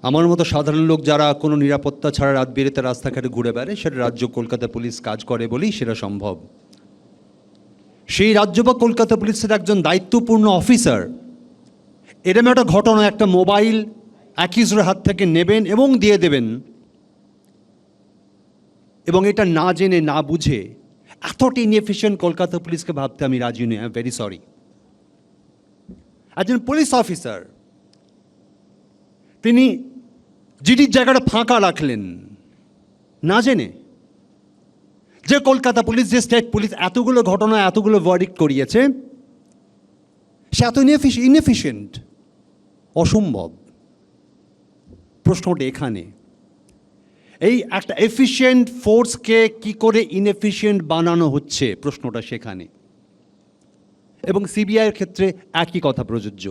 আমার মতো সাধারণ লোক যারা কোনো নিরাপত্তা ছাড়া রাত বিরেতে রাস্তাঘাটে ঘুরে বেড়ায়, সেটা রাজ্য কলকাতা পুলিশ কাজ করে বলেই সেটা সম্ভব। সেই রাজ্য বা কলকাতা পুলিশের একজন দায়িত্বপূর্ণ অফিসার এরকম একটা ঘটনা, একটা মোবাইল অ্যাকিউজের হাত থেকে নেবেন এবং দিয়ে দেবেন, এবং এটা না জেনে না বুঝে এতটা ইনএফিশিয়েন্ট কলকাতা পুলিশকে ভাবতে আমি রাজি নই। I am very sorry. একজন পুলিশ অফিসার তিনি জিডির জায়গাটা ফাঁকা রাখলেন না জেনে। যে কলকাতা পুলিশ, যে স্টেট পুলিশ এতগুলো ঘটনা, এতগুলো ভার্ডিক্ট করিয়েছে, সে এত ইনএফিশিয়েন্ট, অসম্ভব। প্রশ্নটা এখানে, এই একটা এফিশিয়েন্ট ফোর্সকে কি করে ইনএফিশিয়েন্ট বানানো হচ্ছে, প্রশ্নটা সেখানে। এবং সিবিআইয়ের ক্ষেত্রে একই কথা প্রযোজ্য।